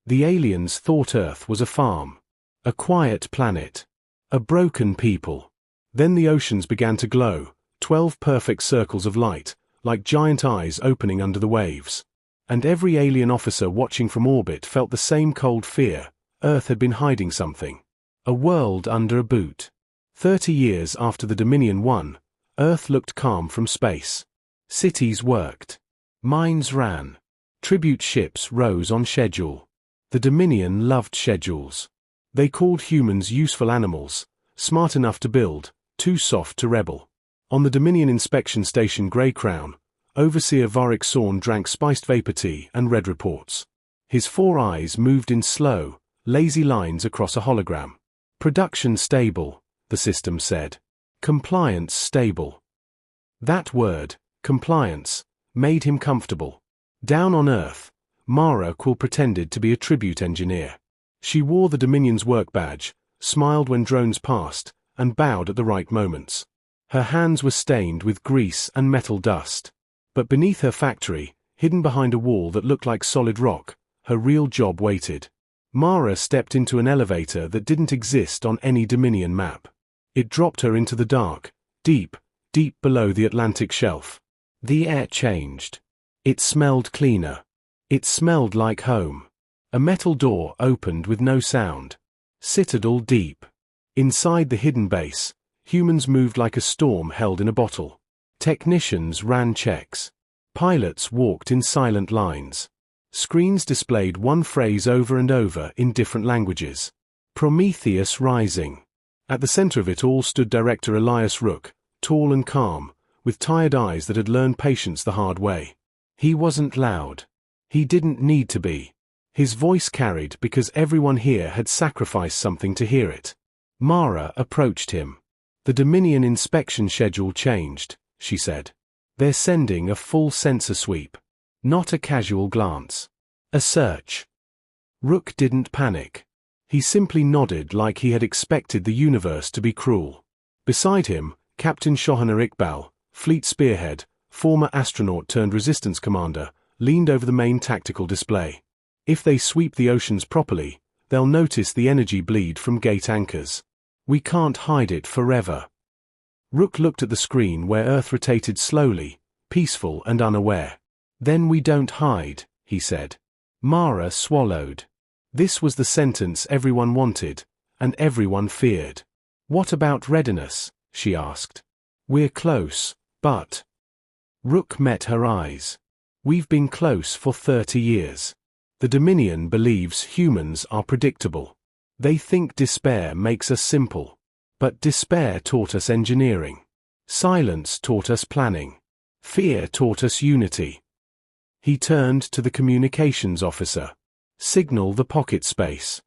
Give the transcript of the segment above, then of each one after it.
The aliens thought Earth was a farm. A quiet planet. A broken people. Then the oceans began to glow, 12 perfect circles of light, like giant eyes opening under the waves. And every alien officer watching from orbit felt the same cold fear. Earth had been hiding something. A world under a boot. 30 years after the Dominion won, Earth looked calm from space. Cities worked. Mines ran. Tribute ships rose on schedule. The Dominion loved schedules. They called humans useful animals, smart enough to build, too soft to rebel. On the Dominion inspection station Grey Crown, Overseer Varric Sorn drank spiced vapor tea and read reports. His 4 eyes moved in slow, lazy lines across a hologram. Production stable, the system said. Compliance stable. That word, compliance, made him comfortable. Down on Earth, Mara Quill pretended to be a tribute engineer. She wore the Dominion's work badge, smiled when drones passed, and bowed at the right moments. Her hands were stained with grease and metal dust. But beneath her factory, hidden behind a wall that looked like solid rock, her real job waited. Mara stepped into an elevator that didn't exist on any Dominion map. It dropped her into the dark, deep, deep below the Atlantic shelf. The air changed. It smelled cleaner. It smelled like home. A metal door opened with no sound. Citadel deep. Inside the hidden base, humans moved like a storm held in a bottle. Technicians ran checks. Pilots walked in silent lines. Screens displayed one phrase over and over in different languages. Prometheus rising. At the center of it all stood Director Elias Rook, tall and calm, with tired eyes that had learned patience the hard way. He wasn't loud. He didn't need to be. His voice carried because everyone here had sacrificed something to hear it. Mara approached him. The Dominion inspection schedule changed, she said. They're sending a full sensor sweep. Not a casual glance. A search. Rook didn't panic. He simply nodded like he had expected the universe to be cruel. Beside him, Captain Shohana Iqbal, fleet spearhead, former astronaut turned resistance commander, leaned over the main tactical display. If they sweep the oceans properly, they'll notice the energy bleed from gate anchors. We can't hide it forever. Rook looked at the screen where Earth rotated slowly, peaceful and unaware. Then we don't hide, he said. Mara swallowed. This was the sentence everyone wanted, and everyone feared. What about readiness? She asked. We're close, but... Rook met her eyes. We've been close for 30 years. The Dominion believes humans are predictable. They think despair makes us simple. But despair taught us engineering. Silence taught us planning. Fear taught us unity. He turned to the communications officer. Signal the pocket space.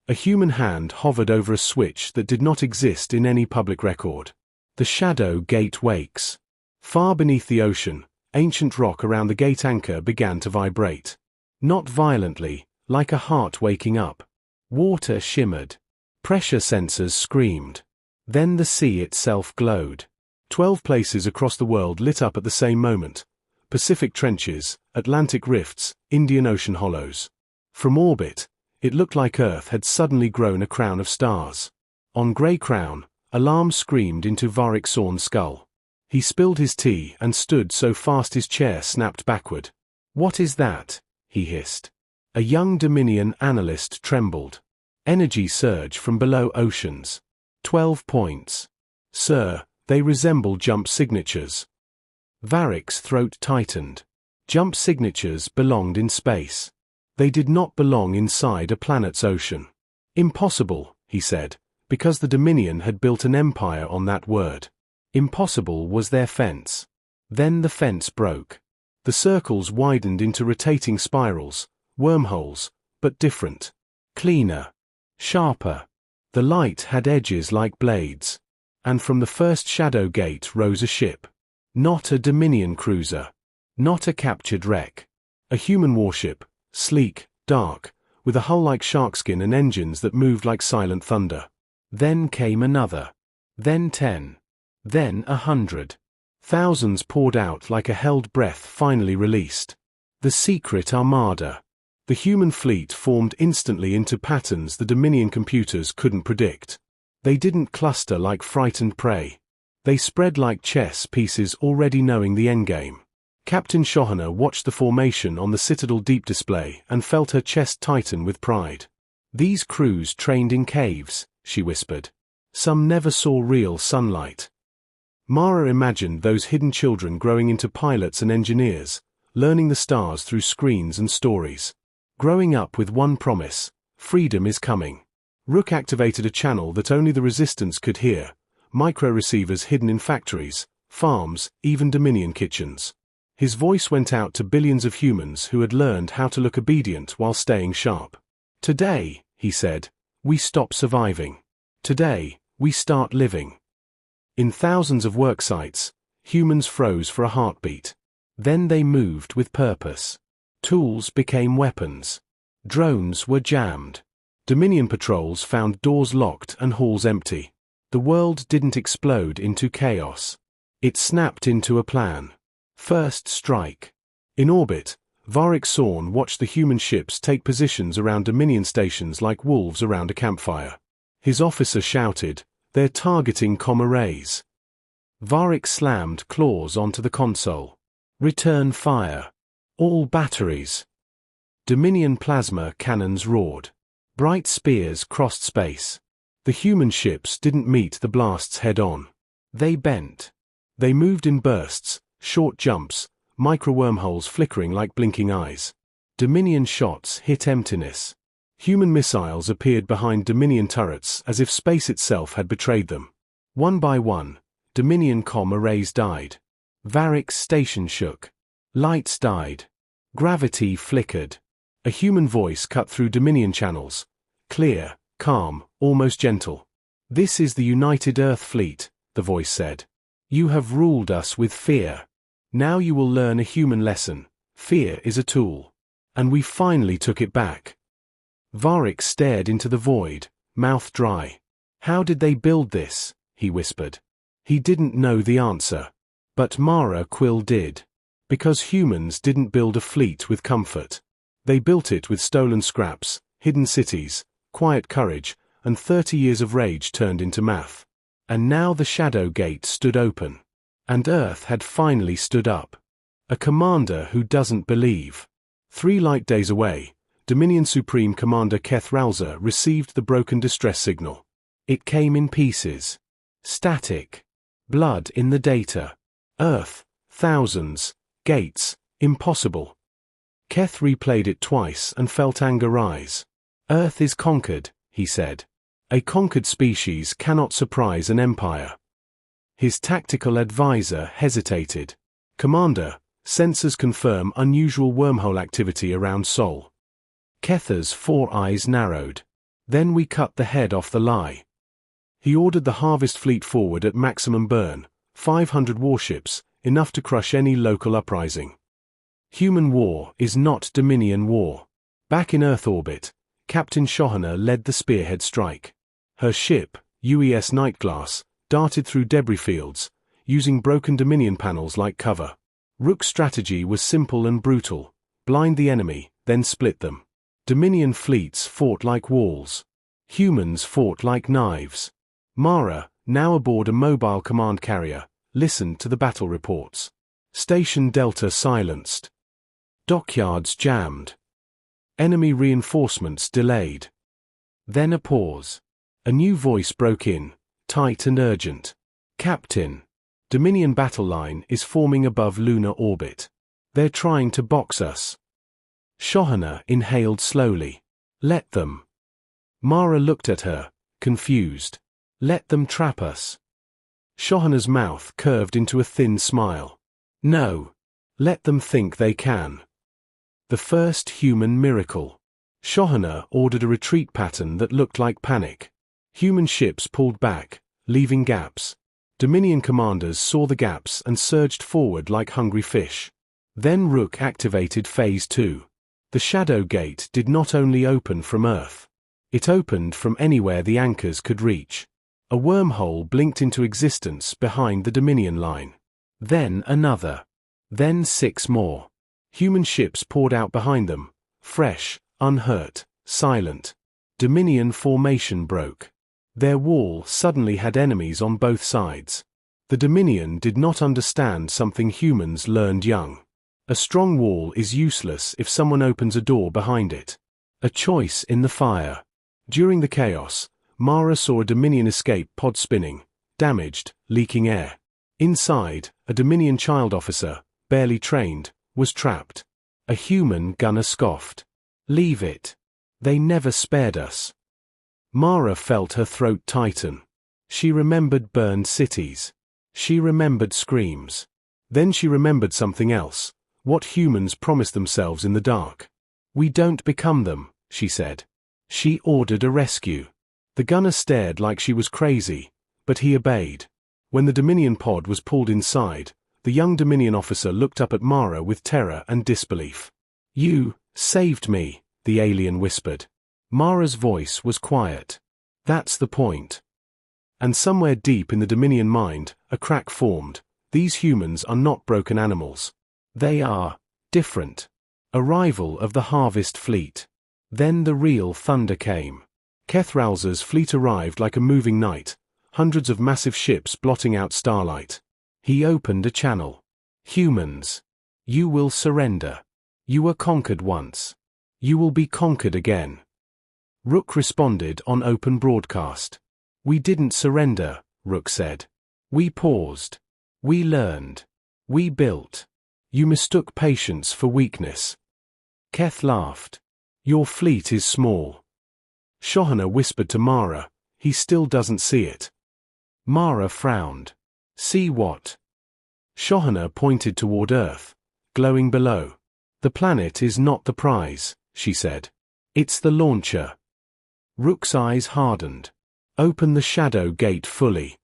A human hand hovered over a switch that did not exist in any public record. The shadow gate wakes. Far beneath the ocean, ancient rock around the gate anchor began to vibrate. Not violently, like a heart waking up. Water shimmered. Pressure sensors screamed. Then the sea itself glowed. 12 places across the world lit up at the same moment. Pacific trenches, Atlantic rifts, Indian Ocean hollows. From orbit, it looked like Earth had suddenly grown a crown of stars. On Grey Crown, alarm screamed into Varric Sorn's skull. He spilled his tea and stood so fast his chair snapped backward. What is that? He hissed. A young Dominion analyst trembled. Energy surge from below oceans. 12 points. Sir, they resemble jump signatures. Varric's throat tightened. Jump signatures belonged in space. They did not belong inside a planet's ocean. Impossible, he said, because the Dominion had built an empire on that word. Impossible was their fence. Then the fence broke. The circles widened into rotating spirals, wormholes, but different. Cleaner. Sharper. The light had edges like blades. And from the first shadow gate rose a ship. Not a Dominion cruiser. Not a captured wreck. A human warship, sleek, dark, with a hull like sharkskin and engines that moved like silent thunder. Then came another. Then 10. Then 100. Thousands poured out like a held breath finally released. The secret Armada. The human fleet formed instantly into patterns the Dominion computers couldn't predict. They didn't cluster like frightened prey. They spread like chess pieces already knowing the endgame. Captain Shohana watched the formation on the Citadel Deep display and felt her chest tighten with pride. "These crews trained in caves," she whispered. "Some never saw real sunlight." Mara imagined those hidden children growing into pilots and engineers, learning the stars through screens and stories. Growing up with one promise: freedom is coming. Rook activated a channel that only the Resistance could hear, micro-receivers hidden in factories, farms, even Dominion kitchens. His voice went out to billions of humans who had learned how to look obedient while staying sharp. "Today," he said, "we stop surviving. Today, we start living." In thousands of work sites, humans froze for a heartbeat. Then they moved with purpose. Tools became weapons. Drones were jammed. Dominion patrols found doors locked and halls empty. The world didn't explode into chaos. It snapped into a plan. First strike. In orbit, Varric Sorn watched the human ships take positions around Dominion stations like wolves around a campfire. His officer shouted, "They're targeting comm arrays." Varric slammed claws onto the console. "Return fire. All batteries." Dominion plasma cannons roared. Bright spears crossed space. The human ships didn't meet the blasts head-on. They bent. They moved in bursts, short jumps, micro-wormholes flickering like blinking eyes. Dominion shots hit emptiness. Human missiles appeared behind Dominion turrets as if space itself had betrayed them. One by one, Dominion comm arrays died. Varric's station shook. Lights died. Gravity flickered. A human voice cut through Dominion channels. Clear, calm, almost gentle. "This is the United Earth Fleet," the voice said. "You have ruled us with fear. Now you will learn a human lesson. Fear is a tool. And we finally took it back." Varric stared into the void, mouth dry. "How did they build this?" he whispered. He didn't know the answer. But Mara Quill did. Because humans didn't build a fleet with comfort. They built it with stolen scraps, hidden cities, quiet courage, and 30 years of rage turned into math. And now the Shadow Gate stood open. And Earth had finally stood up. A commander who doesn't believe. 3 light days away, Dominion Supreme Commander Keth Ralza received the broken distress signal. It came in pieces. Static. Blood in the data. Earth, thousands. Gates, impossible. Keth replayed it twice and felt anger rise. "Earth is conquered," he said. "A conquered species cannot surprise an empire." His tactical advisor hesitated. "Commander, sensors confirm unusual wormhole activity around Sol." Ketha's 4 eyes narrowed. "Then we cut the head off the lie." He ordered the Harvest Fleet forward at maximum burn, 500 warships, enough to crush any local uprising. Human war is not Dominion war. Back in Earth orbit, Captain Shohana led the spearhead strike. Her ship, UES Nightglass, darted through debris fields, using broken Dominion panels like cover. Rook's strategy was simple and brutal: blind the enemy, then split them. Dominion fleets fought like walls. Humans fought like knives. Mara, now aboard a mobile command carrier, listened to the battle reports. Station Delta silenced. Dockyards jammed. Enemy reinforcements delayed. Then a pause. A new voice broke in, tight and urgent. "Captain, Dominion battle line is forming above lunar orbit. They're trying to box us." Shohana inhaled slowly. "Let them." Mara looked at her, confused. "Let them trap us." Shohana's mouth curved into a thin smile. "No. Let them think they can." The first human miracle. Shohana ordered a retreat pattern that looked like panic. Human ships pulled back, leaving gaps. Dominion commanders saw the gaps and surged forward like hungry fish. Then Rook activated Phase 2. The Shadow Gate did not only open from Earth. It opened from anywhere the anchors could reach. A wormhole blinked into existence behind the Dominion line. Then another. Then 6 more. Human ships poured out behind them, Fresh, unhurt, silent. Dominion formation broke. Their wall suddenly had enemies on both sides. The Dominion did not understand something humans learned young. A strong wall is useless if someone opens a door behind it. A choice in the fire. During the chaos, Mara saw a Dominion escape pod spinning, damaged, leaking air. Inside, a Dominion child officer, barely trained, was trapped. A human gunner scoffed. "Leave it. They never spared us." Mara felt her throat tighten. She remembered burned cities. She remembered screams. Then she remembered something else, what humans promised themselves in the dark. "We don't become them," she said. She ordered a rescue. The gunner stared like she was crazy, but he obeyed. When the Dominion pod was pulled inside, the young Dominion officer looked up at Mara with terror and disbelief. "You saved me," the alien whispered. Mara's voice was quiet. "That's the point." And somewhere deep in the Dominion mind, a crack formed. These humans are not broken animals. They are different. Arrival of the Harvest Fleet. Then the real thunder came. Kethralza's fleet arrived like a moving night, hundreds of massive ships blotting out starlight. He opened a channel. "Humans, you will surrender. You were conquered once. You will be conquered again." Rook responded on open broadcast. "We didn't surrender," Rook said. "We paused. We learned. We built. You mistook patience for weakness." Keth laughed. "Your fleet is small." Shohana whispered to Mara, "He still doesn't see it." Mara frowned. "See what?" Shohana pointed toward Earth, glowing below. "The planet is not the prize," she said. "It's the launcher." Rook's eyes hardened. "Open the shadow gate fully."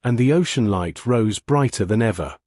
And the ocean light rose brighter than ever.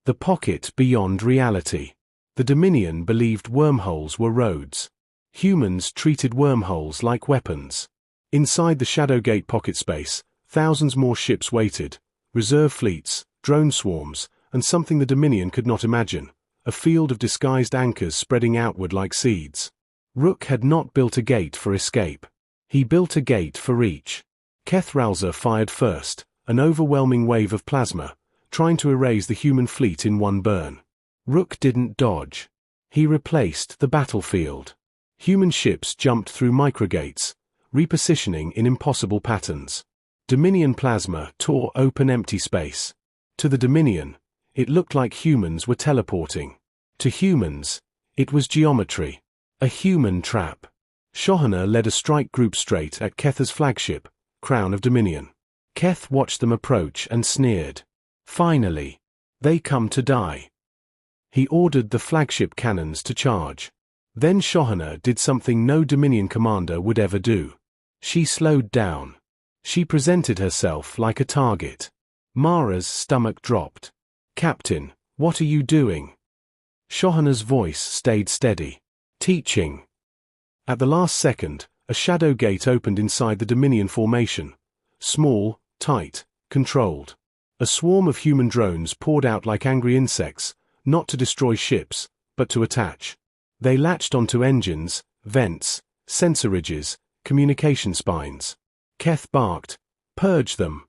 The pocket beyond reality. The Dominion believed wormholes were roads. Humans treated wormholes like weapons. Inside the shadow gate pocket space, thousands more ships waited, reserve fleets, drone swarms, and something the Dominion could not imagine, a field of disguised anchors spreading outward like seeds. Rook had not built a gate for escape. He built a gate for reach. Kethralza fired first, an overwhelming wave of plasma, trying to erase the human fleet in one burn. Rook didn't dodge. He replaced the battlefield. Human ships jumped through microgates, repositioning in impossible patterns. Dominion plasma tore open empty space. To the Dominion, it looked like humans were teleporting. To humans, it was geometry. A human trap. Shohana led a strike group straight at Ketha's flagship, Crown of Dominion. Keth watched them approach and sneered. "Finally. They come to die." He ordered the flagship cannons to charge. Then Shohana did something no Dominion commander would ever do. She slowed down. She presented herself like a target. Mara's stomach dropped. "Captain, what are you doing?" Shohana's voice stayed steady. "Teaching." At the last second, a shadow gate opened inside the Dominion formation. Small, tight, controlled. A swarm of human drones poured out like angry insects, not to destroy ships, but to attach. They latched onto engines, vents, sensor ridges, communication spines. Keth barked, "Purge them."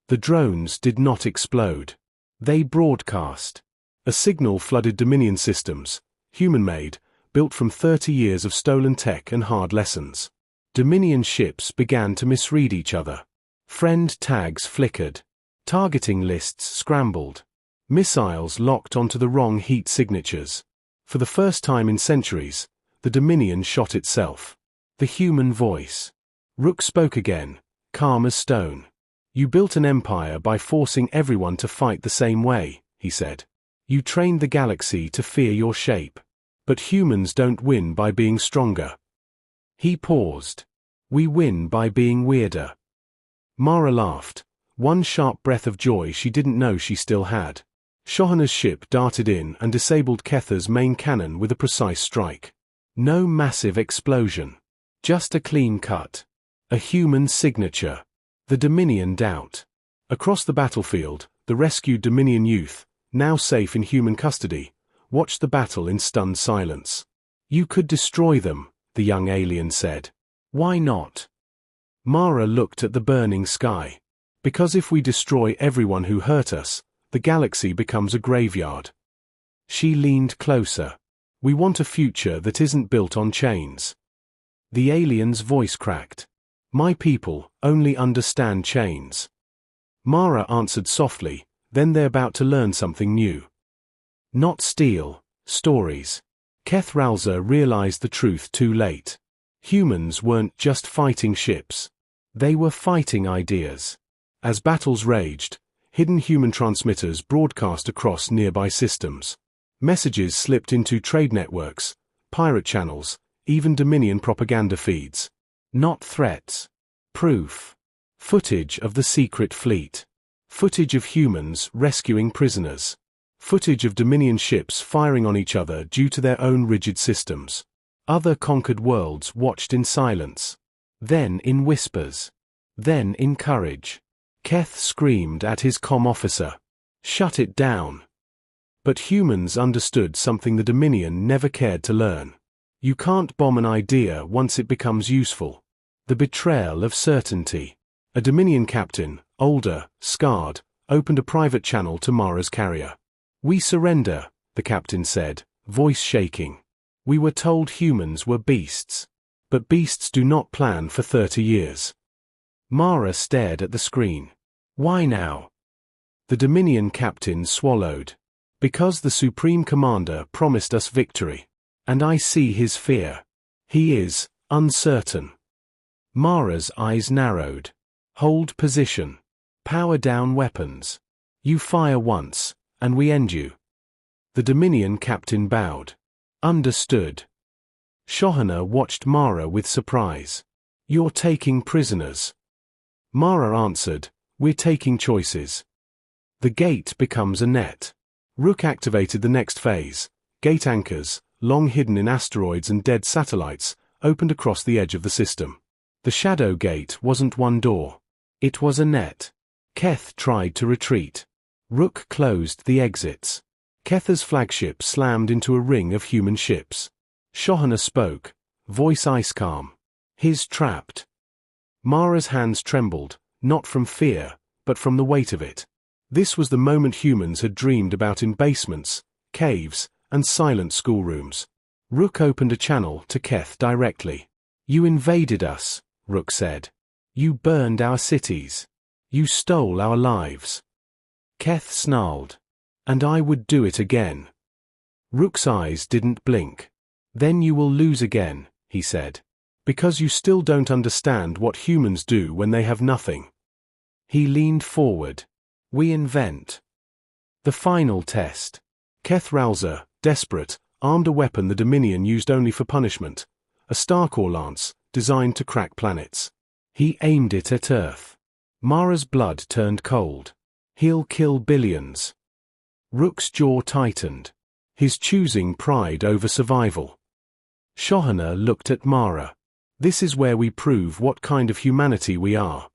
The drones did not explode. They broadcast. A signal flooded Dominion systems, human-made, built from 30 years of stolen tech and hard lessons. Dominion ships began to misread each other. Friend tags flickered. Targeting lists scrambled. Missiles locked onto the wrong heat signatures. For the first time in centuries, the Dominion shot itself. The human voice. Rook spoke again, calm as stone. "You built an empire by forcing everyone to fight the same way," he said. "You trained the galaxy to fear your shape. But humans don't win by being stronger." He paused. "We win by being weirder." Mara laughed, one sharp breath of joy she didn't know she still had. Shohana's ship darted in and disabled Ketha's main cannon with a precise strike. No massive explosion. Just a clean cut. A human signature. The Dominion doubt. Across the battlefield, the rescued Dominion youth, now safe in human custody, watched the battle in stunned silence. You could destroy them, the young alien said. Why not? Mara looked at the burning sky. Because if we destroy everyone who hurt us, the galaxy becomes a graveyard. She leaned closer. We want a future that isn't built on chains. The alien's voice cracked. My people only understand chains. Mara answered softly, then they're about to learn something new. Not steel, stories. Keth Ralza realized the truth too late. Humans weren't just fighting ships. They were fighting ideas. As battles raged, hidden human transmitters broadcast across nearby systems. Messages slipped into trade networks, pirate channels, even Dominion propaganda feeds. Not threats. Proof. Footage of the secret fleet. Footage of humans rescuing prisoners. Footage of Dominion ships firing on each other due to their own rigid systems. Other conquered worlds watched in silence. Then in whispers. Then in courage. Keth screamed at his comm officer. Shut it down. But humans understood something the Dominion never cared to learn. You can't bomb an idea once it becomes useful. The betrayal of certainty. A Dominion captain, older, scarred, opened a private channel to Mara's carrier. We surrender, the captain said, voice shaking. We were told humans were beasts. But beasts do not plan for 30 years. Mara stared at the screen. Why now? The Dominion captain swallowed. Because the Supreme Commander promised us victory. And I see his fear. He is uncertain. Mara's eyes narrowed. Hold position. Power down weapons. You fire once, and we end you. The Dominion captain bowed. Understood. Shohana watched Mara with surprise. You're taking prisoners. Mara answered, we're taking choices. The gate becomes a net. Rook activated the next phase. Gate anchors, long hidden in asteroids and dead satellites, opened across the edge of the system. The shadow gate wasn't one door. It was a net. Keth tried to retreat. Rook closed the exits. Ketha's flagship slammed into a ring of human ships. Shohana spoke, voice ice calm. He's trapped. Mara's hands trembled, not from fear, but from the weight of it. This was the moment humans had dreamed about in basements, caves, and silent schoolrooms. Rook opened a channel to Keth directly. You invaded us, Rook said. You burned our cities. You stole our lives. Keth snarled. And I would do it again. Rook's eyes didn't blink. Then you will lose again, he said. Because you still don't understand what humans do when they have nothing. He leaned forward. We invent. The final test. Keth Ralza, desperate, armed a weapon the Dominion used only for punishment. A Starcore lance, designed to crack planets. He aimed it at Earth. Mara's blood turned cold. He'll kill billions. Rook's jaw tightened. His choosing pride over survival. Shohana looked at Mara. This is where we prove what kind of humanity we are.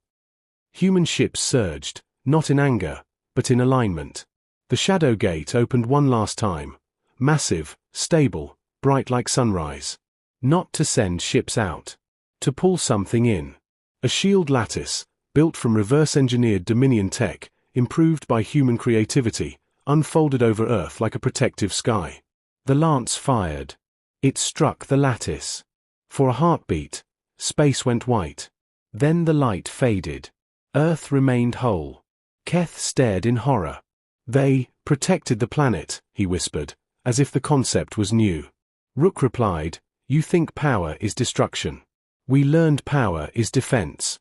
Human ships surged, not in anger, but in alignment. The shadow gate opened one last time. Massive, stable, bright like sunrise. Not to send ships out. To pull something in. A shield lattice, built from reverse-engineered Dominion tech, improved by human creativity, unfolded over Earth like a protective sky. The lance fired. It struck the lattice. For a heartbeat, space went white. Then the light faded. Earth remained whole. Keth stared in horror. They protected the planet, he whispered, as if the concept was new. Rook replied, you think power is destruction. We learned power is defense.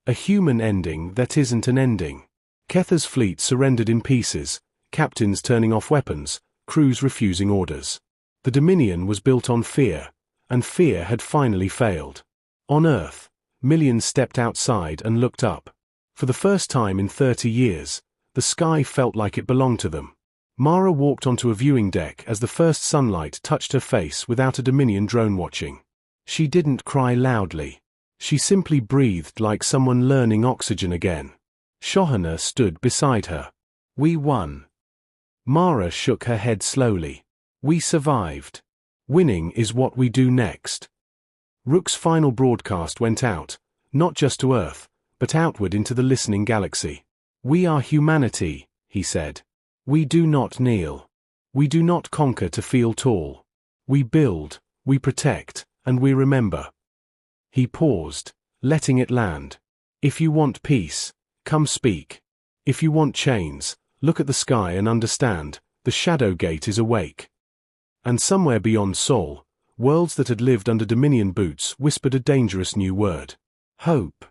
A human ending that isn't an ending. Ketha's fleet surrendered in pieces, captains turning off weapons, crews refusing orders. The Dominion was built on fear, and fear had finally failed. On Earth, millions stepped outside and looked up. For the first time in 30 years, the sky felt like it belonged to them. Mara walked onto a viewing deck as the first sunlight touched her face without a Dominion drone watching. She didn't cry loudly. She simply breathed like someone learning oxygen again. Shohana stood beside her. We won. Mara shook her head slowly. We survived. Winning is what we do next. Rook's final broadcast went out, not just to Earth, but outward into the listening galaxy. "We are humanity," he said. "We do not kneel. We do not conquer to feel tall. We build, we protect, and we remember." He paused, letting it land. "If you want peace, come speak. If you want chains, look at the sky and understand, the Shadow Gate is awake." And somewhere beyond Sol, worlds that had lived under Dominion boots whispered a dangerous new word: hope.